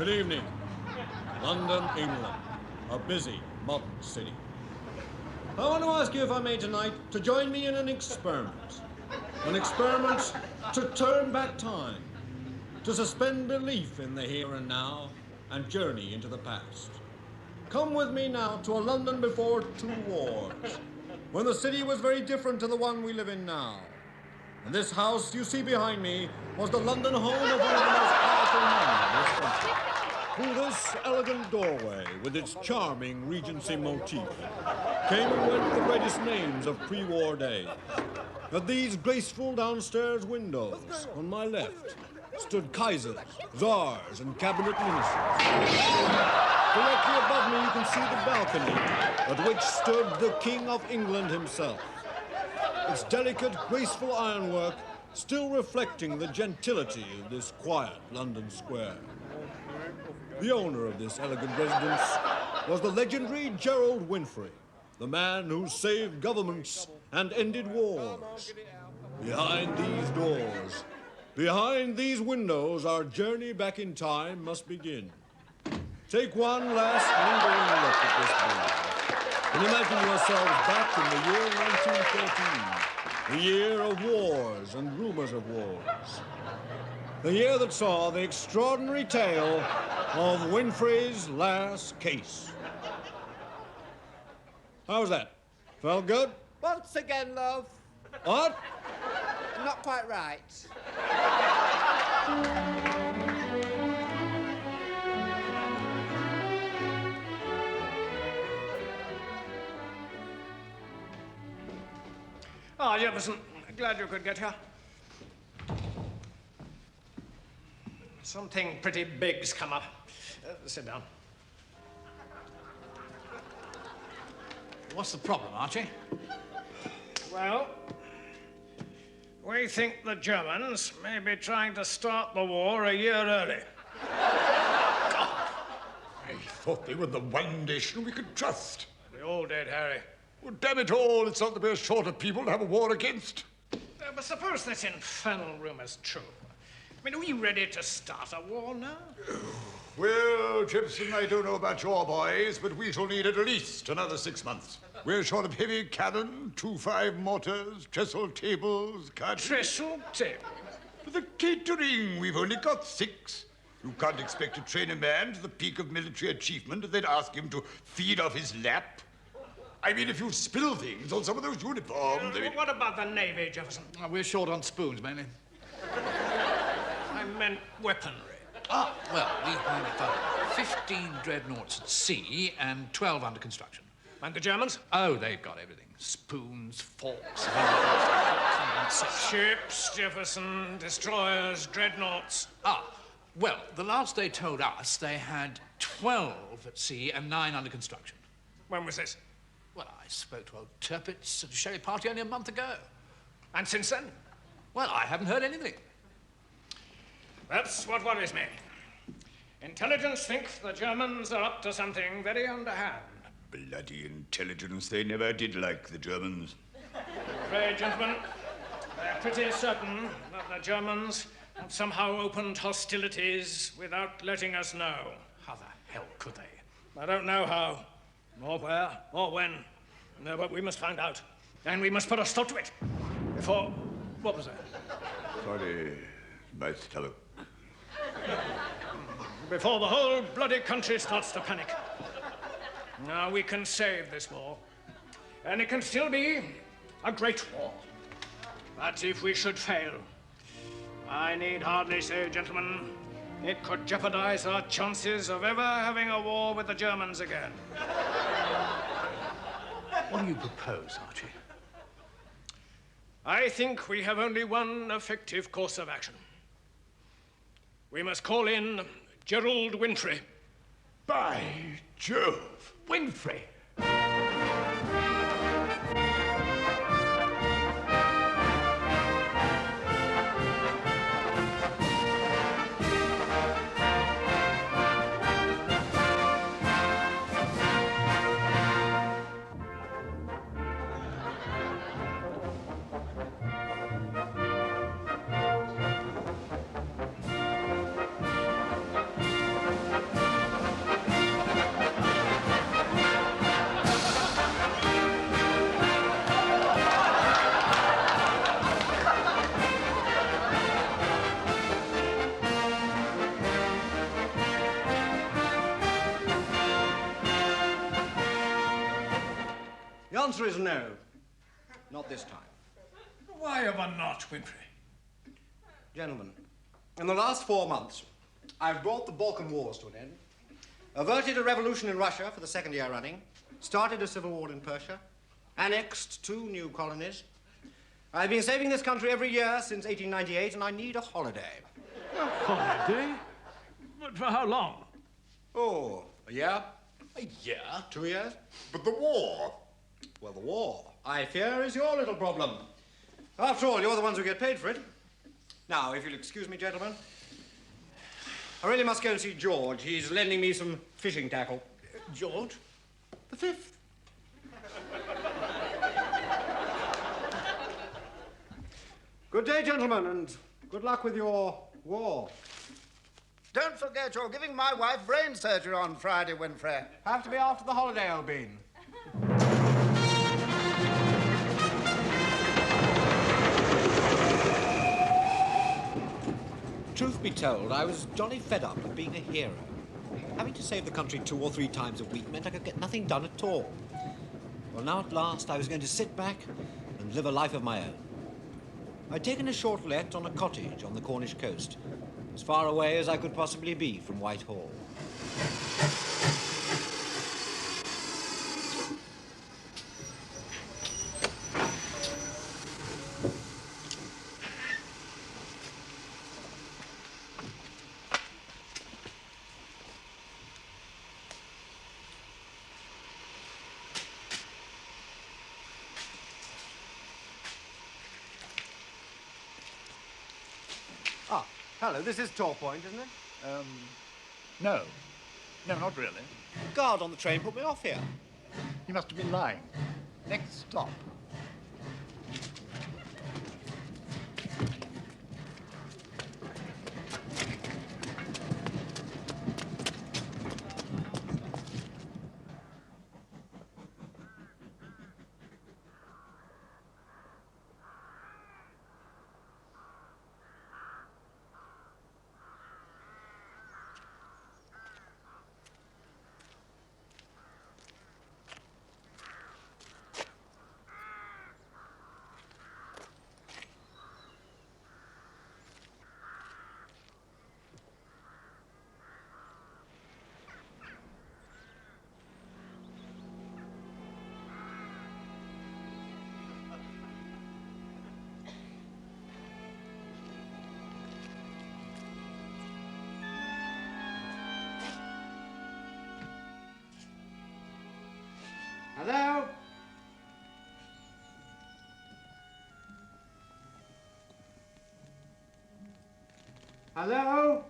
Good evening. London, England. A busy, modern city. I want to ask you, if I may tonight, to join me in an experiment. An experiment to turn back time, to suspend belief in the here and now, and journey into the past. Come with me now to a London before 2 wars, when the city was very different to the one we live in now. And this house you see behind me was the London home of one of the most powerful men of this country. Through this elegant doorway, with its charming Regency motif, came and went the greatest names of pre-war days. At these graceful downstairs windows, on my left, stood Kaisers, Tsars, and cabinet ministers. Directly above me, you can see the balcony at which stood the King of England himself. Its delicate, graceful ironwork still reflecting the gentility of this quiet London square. The owner of this elegant residence was the legendary Gerald Whinfrey, the man who saved governments and ended wars. Behind these doors, behind these windows, our journey back in time must begin. Take one last lingering look at this building and imagine yourselves back in the year 1913, the year of wars and rumors of wars. The year that saw the extraordinary tale of Whinfrey's last case. How's that? Felt good? Once again, love. What? Not quite right. Ah, Jefferson, glad you could get here. Something pretty big's come up. Sit down. What's the problem, Archie? Well, we think the Germans may be trying to start the war a year early. I thought they were the one nation we could trust. We all did, Harry. Well, damn it all, it's not the most short of people to have a war against. But suppose this infernal rumor's true. I mean, are we ready to start a war now? Well, Jefferson, I don't know about your boys, but we shall need at least another 6 months. We're short of heavy cannon, 2.5 mortars, trestle tables, Trestle table? For the catering, we've only got 6. You can't expect to train a man to the peak of military achievement and then ask him to feed off his lap. I mean, if you spill things on some of those uniforms... What about the Navy, Jefferson? Oh, we're short on spoons, mainly. I meant weaponry. Ah, well, we have 15 dreadnoughts at sea and 12 under construction. And the Germans? Oh, they've got everything. Spoons, forks, ships, Jefferson, destroyers, dreadnoughts. Ah, well, the last they told us, they had 12 at sea and 9 under construction. When was this? Well, I spoke to old Turpitz at a sherry party only a month ago. And since then? Well, I haven't heard anything. That's what worries me. Intelligence think the Germans are up to something very underhand. Bloody intelligence. They never did like the Germans. I'm afraid, gentlemen, they're pretty certain that the Germans have somehow opened hostilities without letting us know. How the hell could they? I don't know how, or where, or when. No, but we must find out. And we must put a stop to it. Before... What was that? Sorry, my stomach. Before the whole bloody country starts to panic. Now, we can save this war. And it can still be a great war. But if we should fail, I need hardly say, gentlemen, it could jeopardize our chances of ever having a war with the Germans again. What do you propose, Archie? I think we have only one effective course of action. We must call in Gerald Whinfrey. By Jove! Whinfrey! answer is no. Not this time. Why ever not, Whinfrey? Gentlemen, in the last 4 months, I've brought the Balkan Wars to an end, averted a revolution in Russia for the 2nd year running, started a civil war in Persia, annexed 2 new colonies. I've been saving this country every year since 1898, and I need a holiday. A holiday? But for how long? Oh, a year? A year? 2 years? But the war. Well, the war, I fear, is your little problem. After all, you're the ones who get paid for it. Now, if you'll excuse me, gentlemen, I really must go and see George. He's lending me some fishing tackle. George? The 5th. Good day, gentlemen, and good luck with your war. Don't forget you're giving my wife brain surgery on Friday, Whinfrey. Have to be after the holiday, old bean. Truth be told, I was jolly fed up of being a hero. Having to save the country 2 or 3 times a week meant I could get nothing done at all. Well, now at last I was going to sit back and live a life of my own. I'd taken a short let on a cottage on the Cornish coast, as far away as I could possibly be from Whitehall. Ah, hello, this is Tor Point, isn't it? No. No, not really. Guard on the train put me off here. You must have been lying. Next stop. Hello? Hello?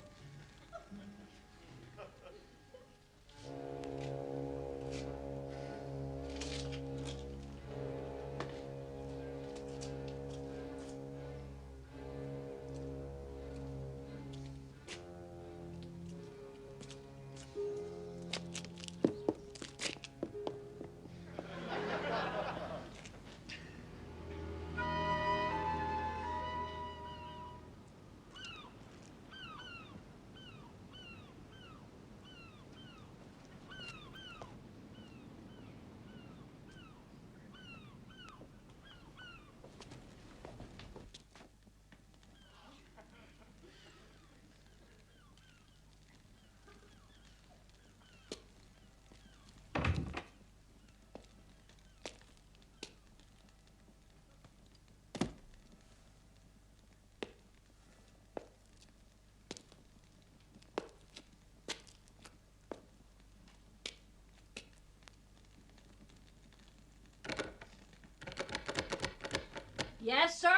Yes, sir?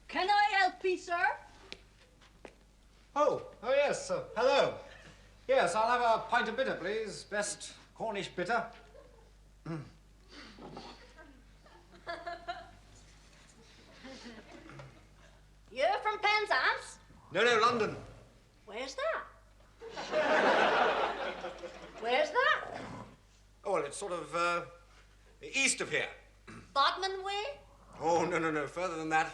Can I help you, sir? Oh, yes, hello. Yes, I'll have a pint of bitter, please. Best Cornish bitter. You're from Penzance? No, London. Where's that? Where's that? Oh, well, it's sort of, east of here. Bodmin way? Oh, no, further than that.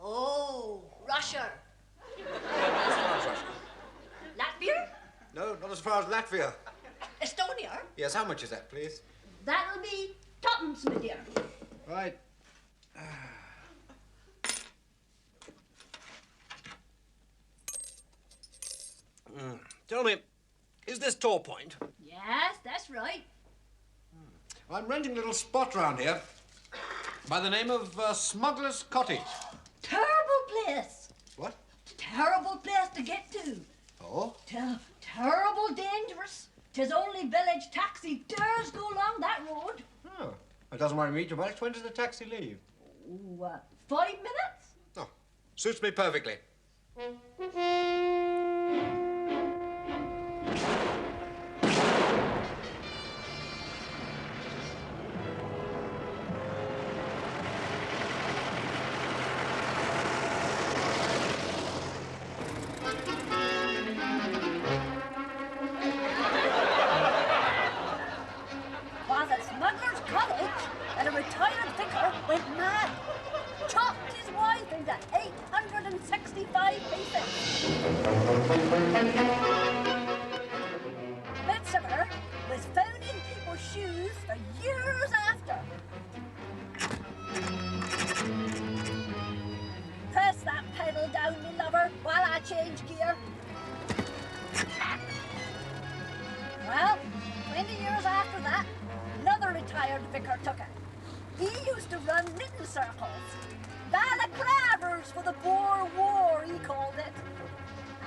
Oh, Russia. That's not Russia. Latvia? No, not as far as Latvia. Estonia? Yes, how much is that, please? That'll be tuppence, my dear. Right. Tell me, is this Tor Point? Yes, that's right. I'm renting a little spot round here by the name of Smuggler's Cottage. Terrible place. What? Terrible place to get to. Oh? Terrible dangerous. 'Tis only village taxi dares go along that road. Oh, it doesn't worry me too much. When does the taxi leave? Ooh, 5 minutes? Oh, suits me perfectly. Was at Smuggler's Cottage and a retired vicar went mad. Chopped his wife into 865 pieces. Midsummer was found in people's shoes for years after. Press that pedal down, me lover, while I change gear. Well, 20 years after that, another retired vicar took it. He used to run knitting circles. Balaclavers for the Boer War, he called it.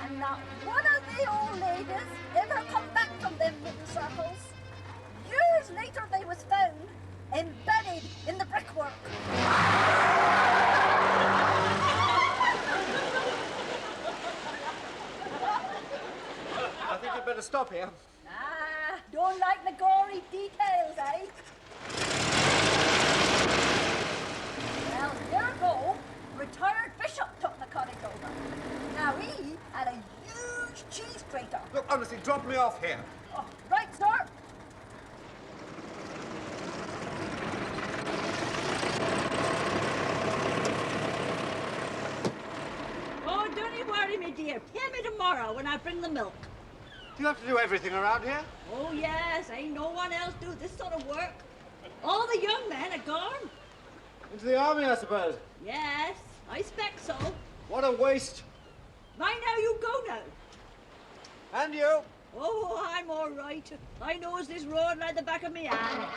And not one of the old ladies ever come back from them knitting circles. Years later, they was found embedded in the brickwork. I think you'd better stop here. Ah, don't like the gory details, eh? Well, here go. Retired bishop took the cottage over. Now he had a huge cheese crater. Look, honestly, drop me off here. Oh, right, sir. Oh, don't you worry, me dear. Pay me tomorrow when I bring the milk. Do you have to do everything around here? Oh, yes. Ain't no one else do this sort of work. All the young men are gone. Into the army, I suppose. Yes, I expect so. What a waste. Right now, you go now. And you? Oh, I'm all right. I knows this road like the back of me hand.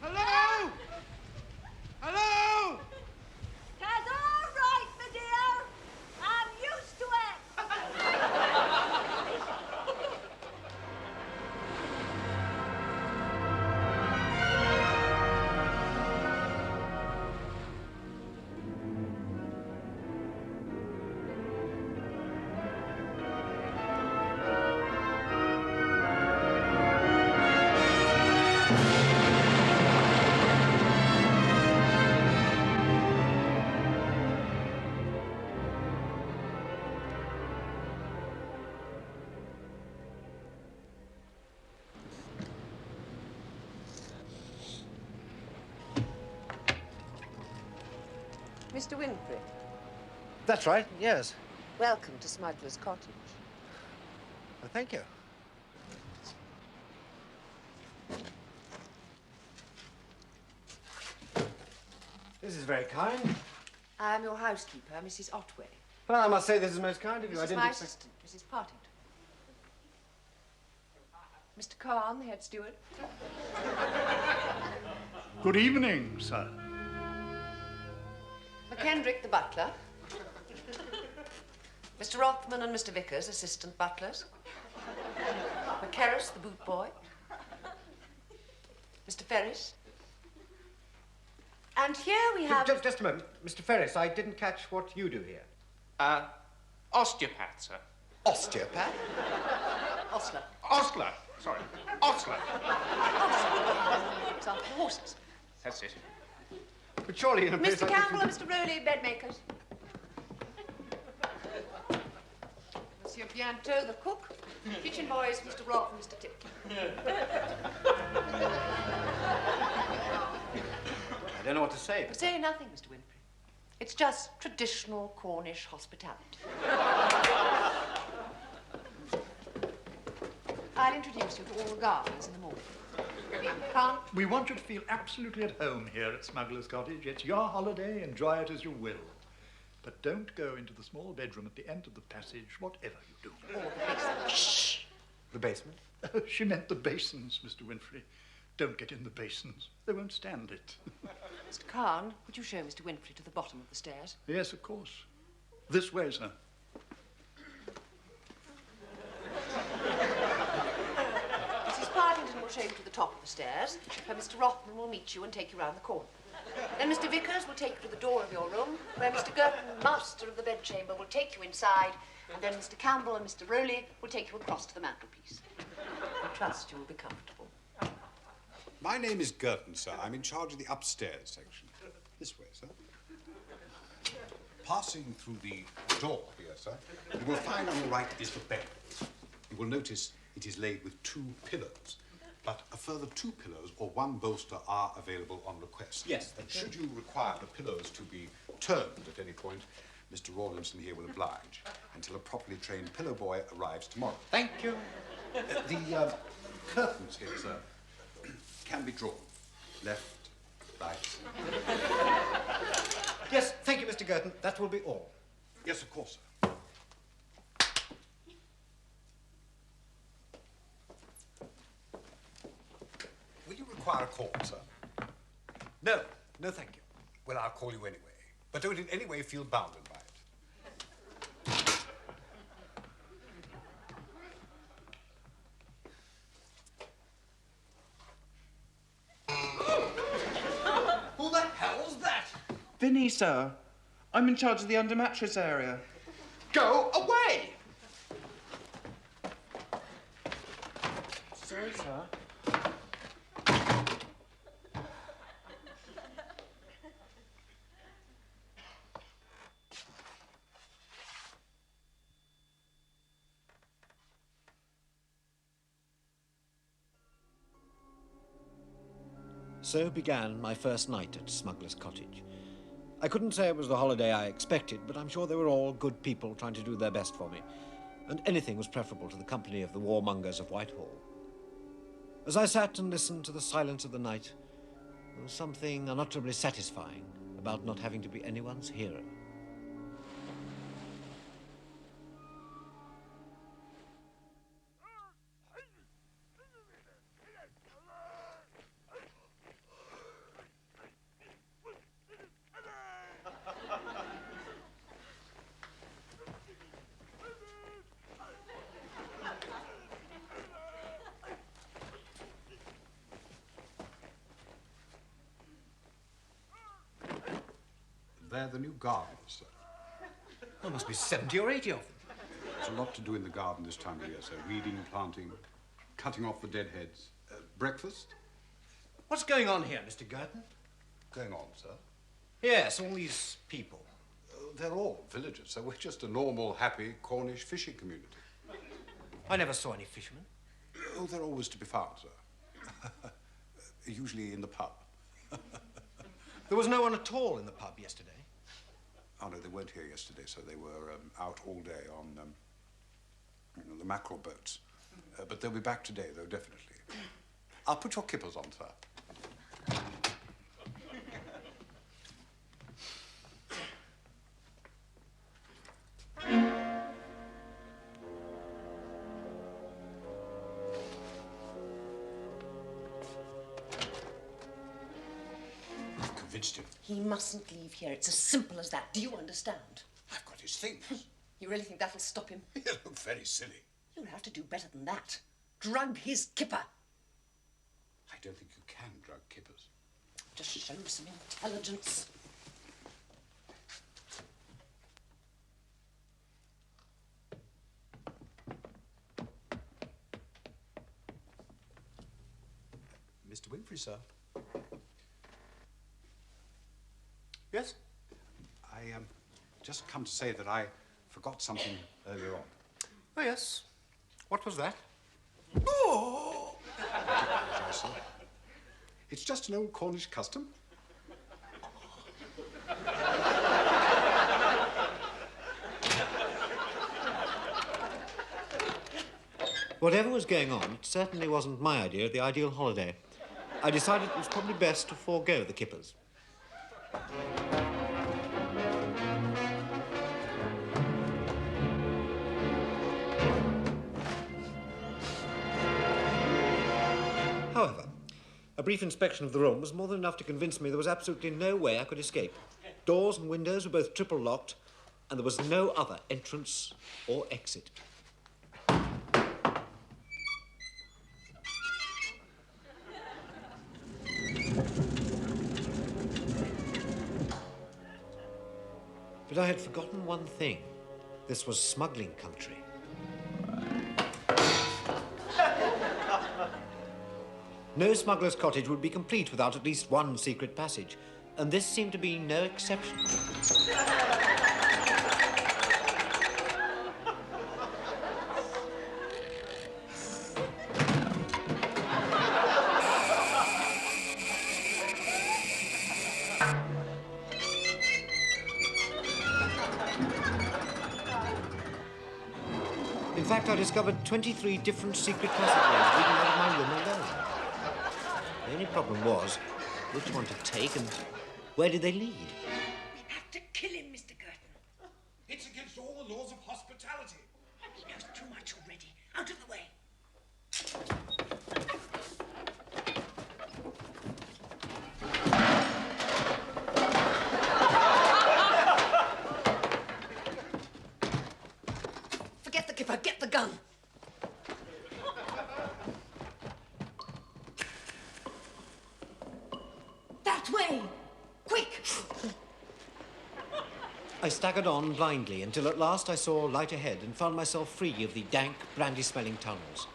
Hello? Hello? That's all right, my dear. I'm used to it. Mr. Whinfrey, That's right, yes. welcome to Smuggler's Cottage. Well, thank you. This is very kind. I am your housekeeper, Mrs. Otway. Well, I must say this is most kind of you. This I is didn't my expect... assistant, Mrs. Partington. Mr. Khan, the head steward. Good evening, sir. McKendrick, the butler. Mr. Rothman and Mr. Vickers, assistant butlers. McCarris, the boot boy. Mr. Ferris. And here we have... Just a moment. Mr. Ferris, I didn't catch what you do here. Osteopath, sir. Osteopath? Ostler. Ostler. Sorry. Ostler. Example, horses. That's it. But surely in a place Mr. like Campbell this... and Mr. Rowley, bed makers. Monsieur Bientôt, the cook. Kitchen boys, Mr. Roth and Mr. Tipton. I don't know what to say. Say nothing, Mr. Whinfrey. It's just traditional Cornish hospitality. I'll introduce you to all the gardeners in the morning. Come. We want you to feel absolutely at home here at Smuggler's Cottage. It's your holiday. Enjoy it as you will. But don't go into the small bedroom at the end of the passage, whatever you do. Or the basement. Shh! The basement? She meant the basins, Mr. Whinfrey. Don't get in the basins. They won't stand it. Mr. Khan, would you show Mr. Whinfrey to the bottom of the stairs? Yes, of course. This way, sir. Mrs. Partington will show you to the top of the stairs, where Mr. Rothman will meet you and take you round the corner. Then Mr. Vickers will take you to the door of your room, where Mr. Girton, master of the bedchamber, will take you inside, and then Mr. Campbell and Mr. Rowley will take you across to the mantelpiece. I trust you will be comfortable. My name is Girton, sir. I'm in charge of the upstairs section. This way, sir. Passing through the door here, sir, you will find on your right is the bed. You will notice it is laid with 2 pillows, but a further 2 pillows or 1 bolster are available on request. Yes, And should you require the pillows to be turned at any point, Mr. Rawlinson here will oblige until a properly trained pillow boy arrives tomorrow. Thank you. The curtains here, sir, can be drawn. Left, right. Yes, thank you, Mr. Girton. That will be all. Yes, of course, sir. Will you require a call, sir? No, no, thank you. Well, I'll call you anyway. But don't in any way feel bounded by it. Who the hell's that? Vinny, sir. I'm in charge of the under mattress area. Go away! Sorry, sir. So began my first night at Smuggler's Cottage. I couldn't say it was the holiday I expected, but I'm sure they were all good people trying to do their best for me, and anything was preferable to the company of the warmongers of Whitehall. As I sat and listened to the silence of the night, there was something unutterably satisfying about not having to be anyone's hero. They're the new gardeners, sir. There must be 70 or 80 of them. There's a lot to do in the garden this time of year, sir. Weeding, planting, cutting off the dead heads. Breakfast? What's going on here, Mr. Girton? Going on, sir. Yes, all these people. They're all villagers, so we're just a normal, happy Cornish fishing community. I never saw any fishermen. Oh, they're always to be found, sir. Usually in the pub. There was no one at all in the pub yesterday. Oh, no, they weren't here yesterday, so they were out all day on the mackerel boats. But they'll be back today, though, definitely. I'll put your kippers on, sir. I've convinced him. He mustn't leave here. It's as simple as that. Do you understand? I've got his things. You really think that'll stop him? You look very silly. You'll have to do better than that. Drug his kipper. I don't think you can drug kippers. Just show some intelligence. Mr. Whinfrey, sir. Yes? I just come to say that I forgot something earlier on. Oh, yes. What was that? Oh! I apologise, sir. It's just an old Cornish custom. Whatever was going on, it certainly wasn't my idea of the ideal holiday. I decided it was probably best to forego the kippers. However, a brief inspection of the room was more than enough to convince me there was absolutely no way I could escape. Doors and windows were both triple locked, and there was no other entrance or exit. But I had forgotten one thing. This was smuggling country. No smuggler's cottage would be complete without at least one secret passage, and this seemed to be no exception. In fact, I discovered 23 different secret passageways leading out of my room alone. The only problem was which one to take and where did they lead? We have to kill him, Mr. Girton. It's against all the laws of hospitality. He knows too much already. Out of the way. Forget the kipper, get the gun. That way! Quick! I staggered on blindly until at last I saw light ahead and found myself free of the dank, brandy-smelling tunnels.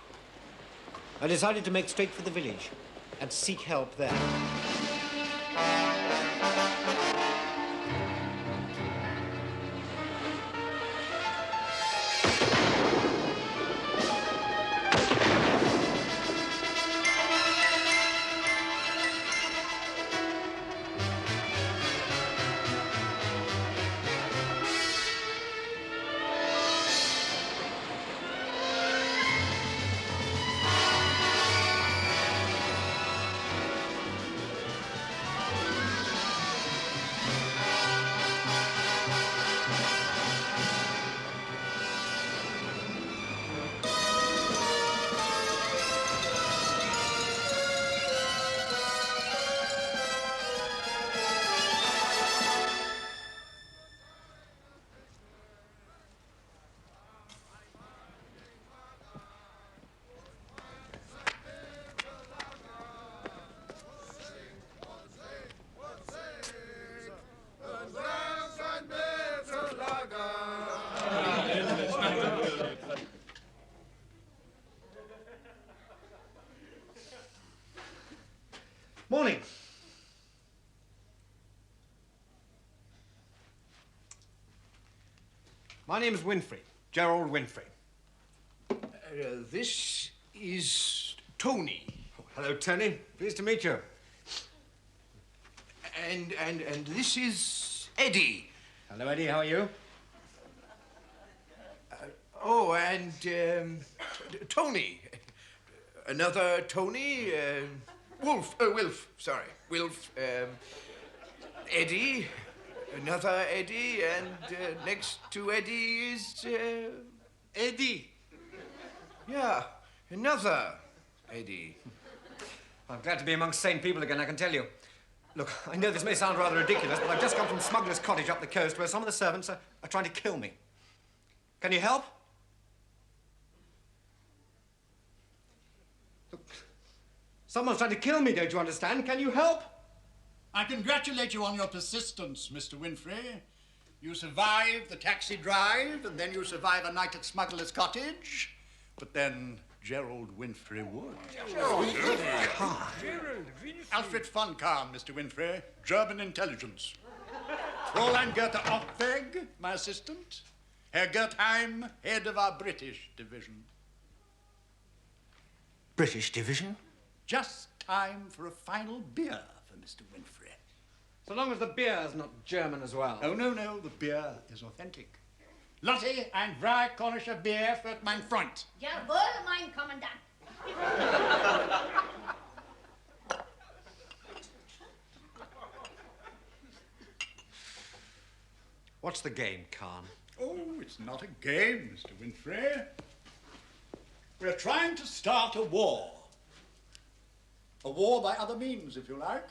I decided to make straight for the village and seek help there. Morning. My name is Whinfrey, Gerald Whinfrey. This is Tony. Oh, hello, Tony. Pleased to meet you. And this is Eddie. Hello, Eddie. How are you? Oh, and Tony. Another Tony. Wilf. Sorry, Wilf. Eddie. Another Eddie, and next to Eddie is Eddie. Yeah, another Eddie. I'm glad to be amongst sane people again, I can tell you. Look, I know this may sound rather ridiculous, but I've just come from Smuggler's Cottage up the coast where some of the servants are trying to kill me. Can you help? Look, someone's trying to kill me, don't you understand? Can you help? I congratulate you on your persistence, Mr. Whinfrey. You survived the taxi drive, and then you survive a night at Smuggler's Cottage. But then Gerald Whinfrey would. Alfred von Kahn, Mr. Whinfrey, German intelligence. Fräulein Goethe Ochtweg, my assistant. Herr Gertheim, head of our British division. British division? Just time for a final beer for Mr. Whinfrey. So long as the beer's not German as well. Oh, no, no, the beer is authentic. Lotte, ein drei Kornischer Bier für mein Freund. Jawohl, mein Kommandant. What's the game, Khan? Oh, it's not a game, Mr. Whinfrey. We're trying to start a war. A war by other means, if you like.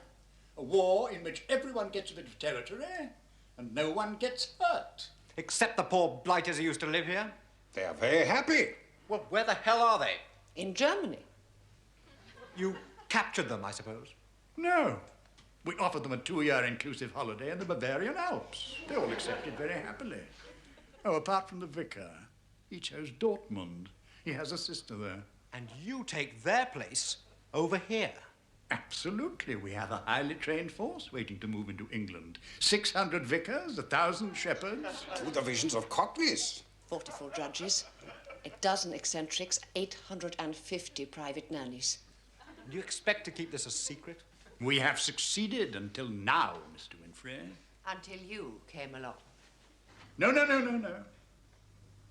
A war in which everyone gets a bit of territory and no one gets hurt. Except the poor blighters who used to live here? They are very happy. Well, where the hell are they? In Germany. You captured them, I suppose? No. We offered them a 2-year inclusive holiday in the Bavarian Alps. They all accepted very happily. Oh, apart from the vicar. He chose Dortmund. He has a sister there. And you take their place over here? Absolutely. We have a highly trained force waiting to move into England. 600 vicars, 1,000 shepherds. 2 divisions of cockneys. 44 judges, a dozen eccentrics, 850 private nannies. Do you expect to keep this a secret? We have succeeded until now, Mr. Whinfrey. Until you came along. No, no, no, no, no.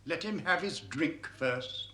Let him have his drink first.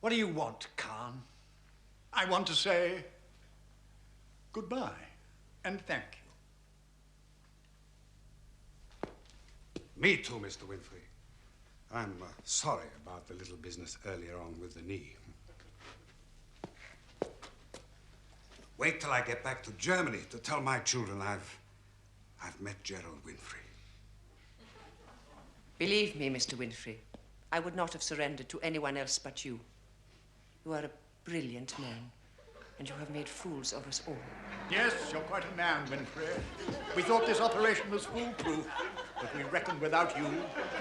What do you want, Khan? I want to say goodbye and thank you. Me too, Mr. Whinfrey. I'm sorry about the little business earlier on with the knee. Wait till I get back to Germany to tell my children I've met Gerald Whinfrey. Believe me, Mr. Whinfrey, I would not have surrendered to anyone else but you. You are a brilliant man, and you have made fools of us all. Yes, you're quite a man, Whinfrey. We thought this operation was foolproof, but we reckoned without you.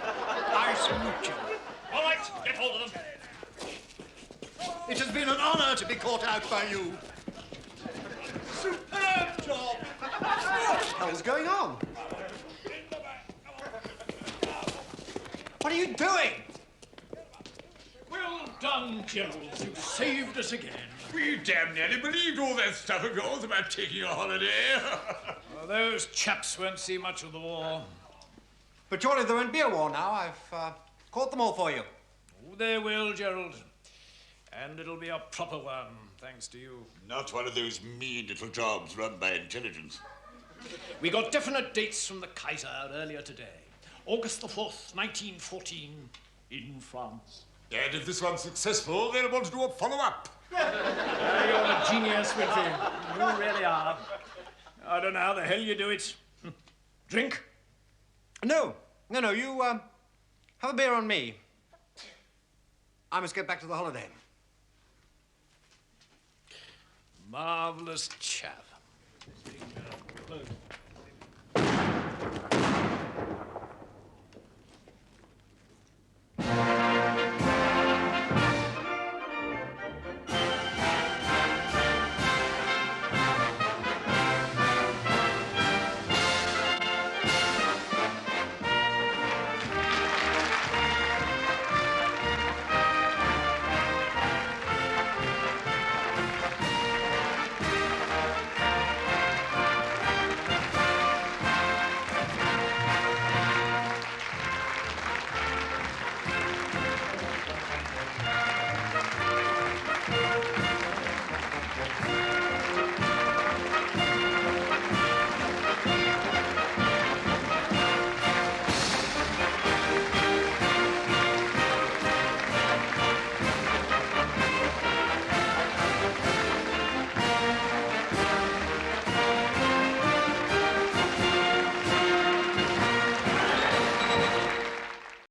I salute you. All right, get hold of them. It has been an honor to be caught out by you. Superb job! What the hell's going on? What are you doing? Well done, Gerald. You saved us again. We damn nearly believed all that stuff of yours about taking a holiday. Well, those chaps won't see much of the war. But surely there won't be a war now. I've caught them all for you. Oh, they will, Gerald. And it'll be a proper one, thanks to you. Not one of those mean little jobs run by intelligence. We got definite dates from the Kaiser earlier today. August the 4th, 1914, in France. And if this one's successful, they'll want to do a follow-up. You're a genius, Whinfrey. You really are. I don't know how the hell you do it. Drink? No. You, have a beer on me. I must get back to the holiday. Marvelous chap.